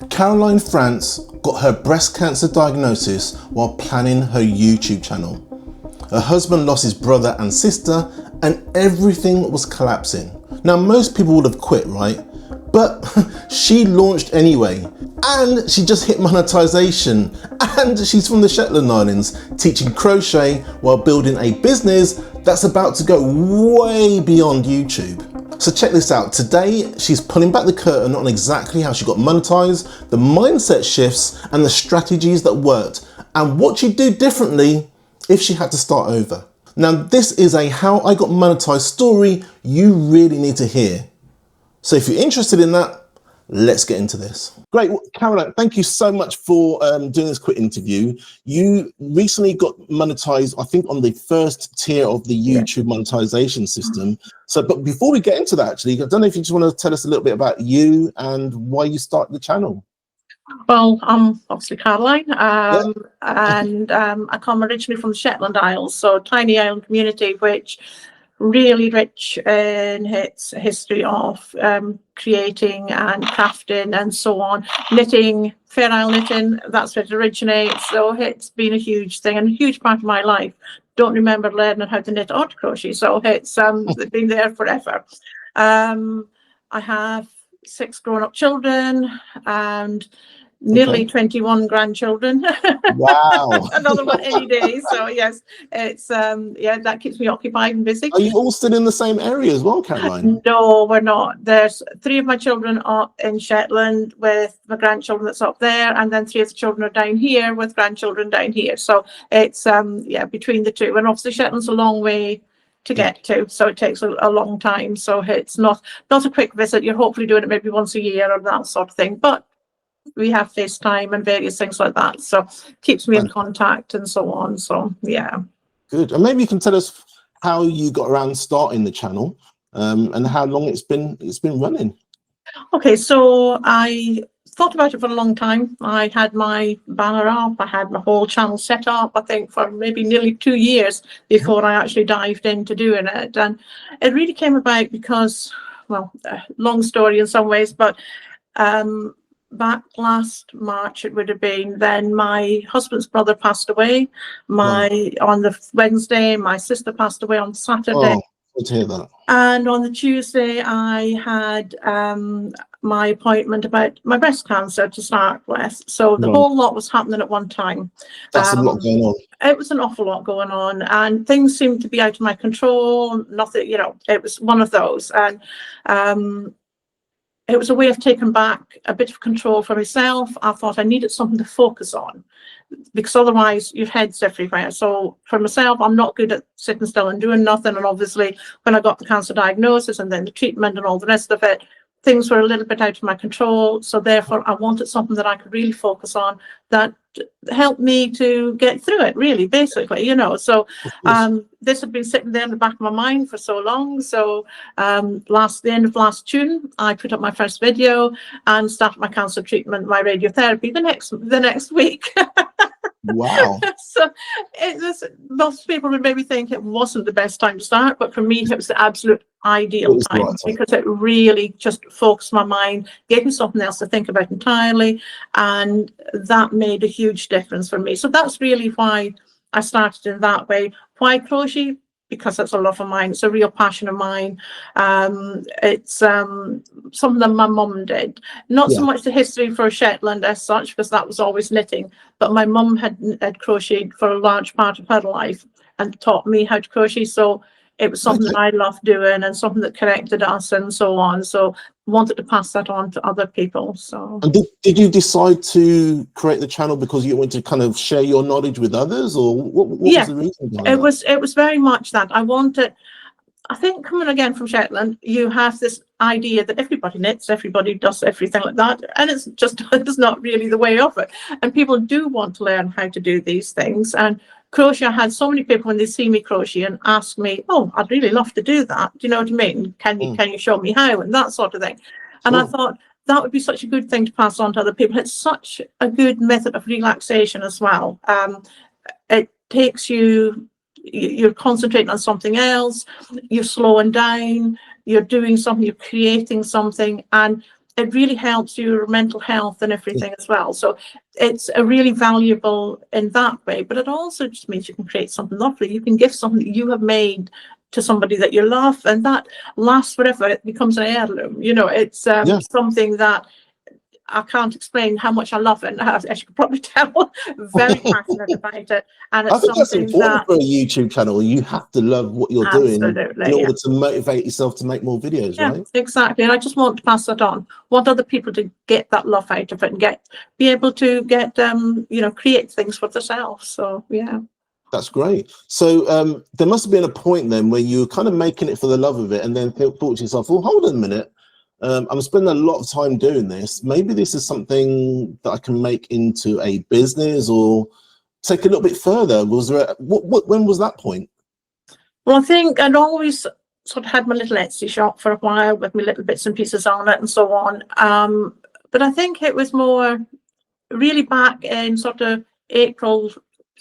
Caroline France got her breast cancer diagnosis while planning her YouTube channel. Her husband lost his brother and sister and everything was collapsing. Now most people would have quit, right? But she launched anyway, and she just hit monetization, and she's from the Shetland Islands teaching crochet while building a business that's about to go way beyond YouTube. So check this out. Today, she's pulling back the curtain on exactly how she got monetized, the mindset shifts, and the strategies that worked, and what she'd do differently if she had to start over. Now, this is a how I got monetized story you really need to hear. So if you're interested in that, let's get into this. Great. Well, Caroline, thank you so much for doing this quick interview. You recently got monetized, I think, on the first tier of the YouTube monetization system. So, but before we get into that, actually, I don't know if you just want to tell us a little bit about you and why you started the channel. Well, I'm obviously Caroline, and I come originally from the Shetland Islands, so a tiny island community which really rich in its history of creating and crafting and so on. Knitting, Fair Isle knitting, that's where it originates. So it's been a huge thing and a huge part of my life. Don't remember learning how to knit or to crochet, so it's been there forever. I have 6 grown-up children and nearly 21 grandchildren. Wow. Another one any day. So yes, it's yeah, that keeps me occupied and busy. Are you all still in the same area as well, Caroline? No, we're not. There's 3 of my children are in Shetland with my grandchildren that's up there, and then 3 of the children are down here with grandchildren down here. So it's yeah, between the 2. And obviously Shetland's a long way to get to, so it takes a long time. So it's not a quick visit. You're hopefully doing it maybe once a year or that sort of thing, but we have FaceTime and various things like that, so keeps me in contact and so on. So yeah, good. And maybe you can tell us how you got around starting the channel and how long it's been running. Okay, so I thought about it for a long time. I had my banner up, I had my whole channel set up, I think for maybe nearly 2 years before I actually dived into doing it. And it really came about because, well, long story in some ways, but back last March it would have been, then my husband's brother passed away. On the Wednesday, my sister passed away on Saturday. Oh, good to hear that. And on the Tuesday I had my appointment about my breast cancer to start with. So the whole lot was happening at one time. That's a lot going on. It was an awful lot going on, and things seemed to be out of my control. Nothing, you know, it was one of those. And it was a way of taking back a bit of control for myself. I thought I needed something to focus on, because otherwise your head's everywhere. So for myself, I'm not good at sitting still and doing nothing. And obviously when I got the cancer diagnosis and then the treatment and all the rest of it, things were a little bit out of my control. So therefore I wanted something that I could really focus on that helped me to get through it, really, basically, you know. So this had been sitting there in the back of my mind for so long. So the end of last June, I put up my first video and started my cancer treatment, my radiotherapy the next week. Wow. So most people would maybe think it wasn't the best time to start, but for me it was the absolute ideal time, because it really just focused my mind, gave me something else to think about entirely, and that made a huge difference for me. So that's really why I started in that way. Why crochet? Because it's a love of mine. It's a real passion of mine. It's something that my mum did. Not so much the history for Shetland as such, because that was always knitting, but my mum had crocheted for a large part of her life and taught me how to crochet. So it was something that I loved doing and something that connected us and so on. So wanted to pass that on to other people. So, and did you decide to create the channel because you wanted to kind of share your knowledge with others, or what was the reason behind that? It was very much that I wanted. I think coming again from Shetland, you have this idea that everybody knits, everybody does everything like that, and it's not really the way of it. And people do want to learn how to do these things. And crochet, I had so many people when they see me crochet and ask me, "Oh, I'd really love to do that. Do you know what I mean? Can you show me how?" and that sort of thing. And I thought that would be such a good thing to pass on to other people. It's such a good method of relaxation as well. It takes you're concentrating on something else, you're slowing down, you're doing something, you're creating something, and it really helps your mental health and everything as well. So it's a really valuable in that way, but it also just means you can create something lovely. You can give something that you have made to somebody that you love, and that lasts forever. It becomes an heirloom. You know, it's something that I can't explain how much I love it. As you can probably tell, very passionate about it. And it's I think that's something important that for a YouTube channel. You have to love what you're doing in order to motivate yourself to make more videos, right? Exactly. And I just want to pass that on. Want other people to get that love out of it and be able to get create things for themselves. So yeah. That's great. So there must have been a point then where you were kind of making it for the love of it, and then thought to yourself, well, hold on a minute. I'm spending a lot of time doing this. Maybe this is something that I can make into a business or take a little bit further. Was there when was that point? Well, I think I'd always sort of had my little Etsy shop for a while with my little bits and pieces on it and so on. But I think it was more really back in sort of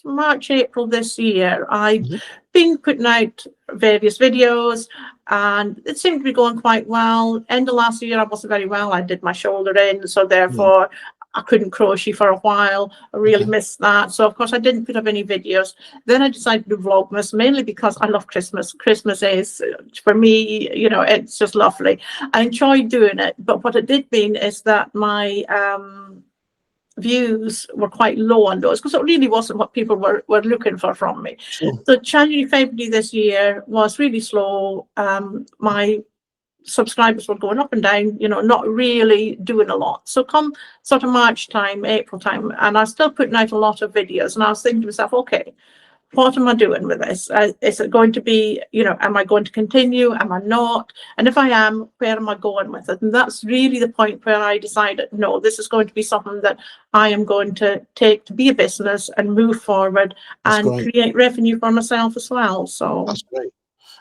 March, April this year. I'd been putting out various videos and it seemed to be going quite well. End of last year, I wasn't very well. I did my shoulder in, so therefore I couldn't crochet for a while. I really missed that. So of course I didn't put up any videos. Then I decided to do Vlogmas, mainly because I love Christmas. Christmas is, for me, it's just lovely. I enjoy doing it. But what it did mean is that my views were quite low on those, because it really wasn't what people were looking for from me. So January, February this year was really slow. My subscribers were going up and down, not really doing a lot. So come sort of March time, April time, and I was still putting out a lot of videos, and I was thinking to myself, okay, what am I doing with this? Is it going to be, am I going to continue? Am I not? And if I am, where am I going with it? And that's really the point where I decided, no, this is going to be something that I am going to take to be a business and move forward and create revenue for myself as well. So that's great.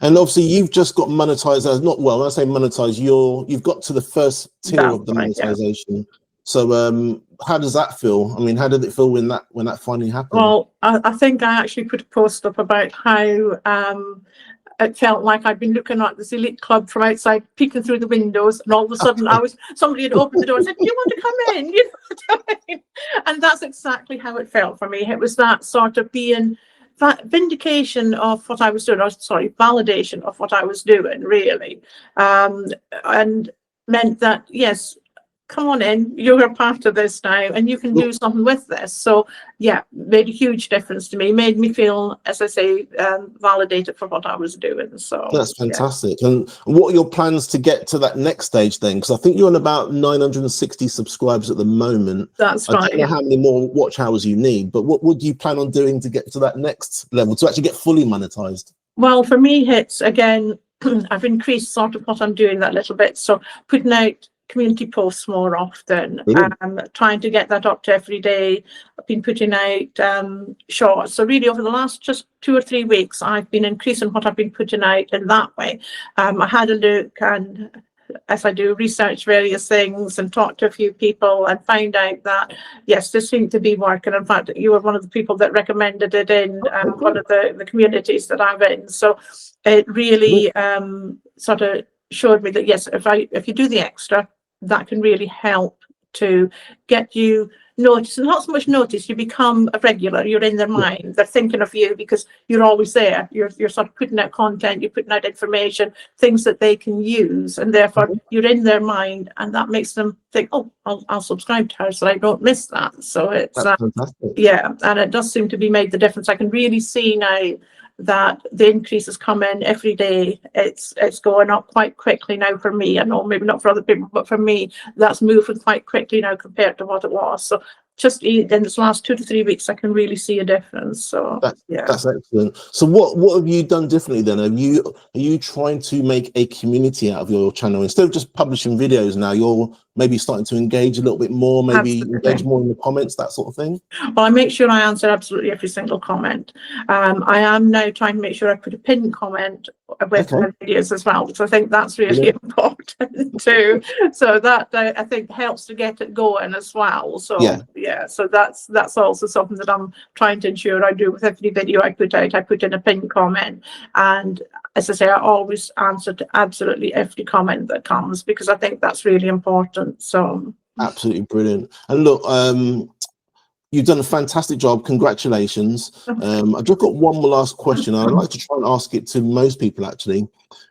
And obviously you've just got monetized as when I say monetized, you've got to the first tier of the monetization. So how does that feel? I mean, how did it feel when that finally happened? Well, I think I actually put a post up about how it felt like I'd been looking at this elite club from outside, peeking through the windows, and all of a sudden somebody had opened the door and said, "Do you want to come in?" You know what I mean? And that's exactly how it felt for me. It was that sort of being vindication of what I was doing, validation of what I was doing, really, and meant that, yes, come on in, you're a part of this now and you can do something with this. So yeah, made a huge difference to me, made me feel, as I say, validated for what I was doing. So that's fantastic. And what are your plans to get to that next stage then? Because I think you're on about 960 subscribers at the moment. That's I don't know how many more watch hours you need, but what would you plan on doing to get to that next level, to actually get fully monetized? Well, for me, it's again, I've increased sort of what I'm doing that little bit. So putting out community posts more often, trying to get that up to every day. I've been putting out shorts. So really over the last just 2 or 3 weeks, I've been increasing what I've been putting out in that way. I had a look, and as I do, research various things and talk to a few people and find out that, yes, this seemed to be working. In fact, you were one of the people that recommended it in one of the communities that I'm in. So it really sort of showed me that, yes, if you do the extra, that can really help to get you noticed. And not so much noticed, you become a regular, you're in their mind, they're thinking of you because you're always there, you're sort of putting out content, you're putting out information, things that they can use, and therefore you're in their mind, and that makes them think, oh, I'll subscribe to her so I don't miss that. So it's yeah, and it does seem to be made the difference. I can really see now that the increases come in every day. It's going up quite quickly now for me. I know maybe not for other people, but for me, that's moving quite quickly now compared to what it was. So just in this last 2 to 3 weeks, I can really see a difference. So that's excellent. So what have you done differently then? Are you trying to make a community out of your channel instead of just publishing videos? Now you're maybe starting to engage a little bit more, maybe engage more in the comments, that sort of thing? Well, I make sure I answer absolutely every single comment. I am now trying to make sure I put a pinned comment with my videos as well, because I think that's really important too. So that I think helps to get it going as well. So so that's also something that I'm trying to ensure I do with every video I put out. I put in a pinned comment, and as I say, I always answer to absolutely every comment that comes, because I think that's really important. So absolutely brilliant. And look, you've done a fantastic job. Congratulations. I've just got one more last question. I'd like to try and ask it to most people, actually.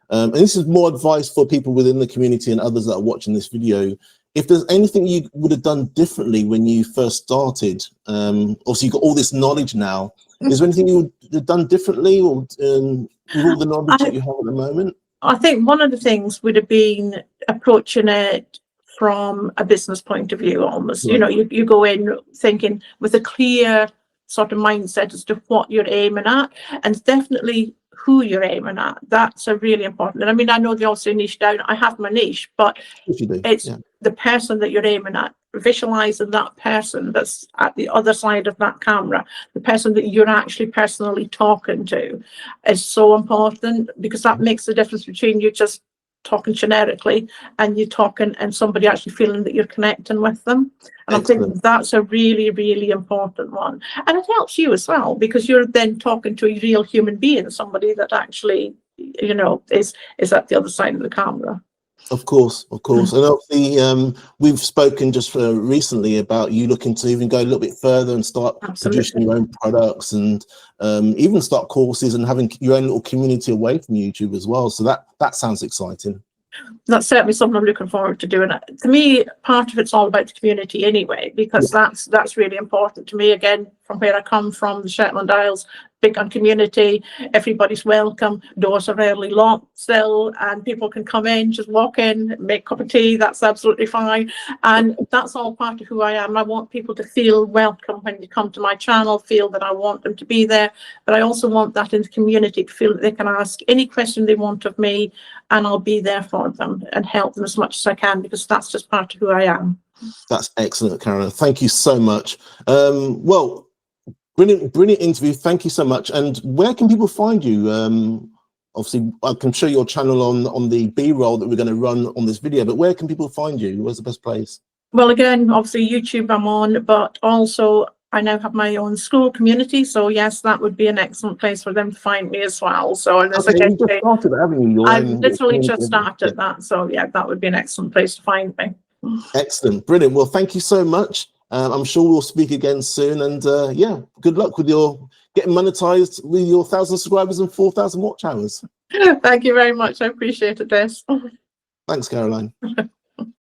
And this is more advice for people within the community and others that are watching this video. If there's anything you would have done differently when you first started, obviously you've got all this knowledge now. Is there anything you would have done differently, or with all the knowledge that you have at the moment? I think one of the things would have been approaching it from a business point of view, almost. You know, you go in thinking with a clear sort of mindset as to what you're aiming at, and definitely who you're aiming at. That's a really important. And I mean, I know they also niche down. I have my niche, but it's the person that you're aiming at. Visualizing that person that's at the other side of that camera, the person that you're actually personally talking to, is so important, because that makes the difference between you just talking generically and you talking and somebody actually feeling that you're connecting with them. And I think that's a really, really important one. And it helps you as well, because you're then talking to a real human being, somebody that actually, you know, is at the other side of the camera. Of course, of course. And obviously, we've spoken just recently about you looking to even go a little bit further and start producing your own products, and even start courses and having your own little community away from YouTube as well. So that sounds exciting. That's certainly something I'm looking forward to doing. To me, part of it's all about the community anyway, because that's really important to me. Again, from where I come from, the Shetland Isles, big on community. Everybody's welcome. Doors are rarely locked still, and people can come in, just walk in, make a cup of tea. That's absolutely fine. And that's all part of who I am. I want people to feel welcome when they come to my channel, feel that I want them to be there. But I also want that in the community to feel that they can ask any question they want of me, and I'll be there for them and help them as much as I can, because that's just part of who I am. That's excellent, Caroline. Thank you so much. Well, brilliant interview. Thank you so much. And where can people find you? Obviously, I can show your channel on the B-roll that we're going to run on this video, but where can people find you? Where's the best place? Well, again, obviously YouTube I'm on, but also I now have my own school community. So yes, that would be an excellent place for them to find me as well. So and as you just started, haven't you? I've literally just started that. So yeah, that would be an excellent place to find me. Excellent, brilliant. Well, thank you so much. I'm sure we'll speak again soon, and yeah, good luck with your getting monetized with your 1,000 subscribers and 4,000 watch hours. Thank you very much. I appreciate it, Des. Thanks, Caroline.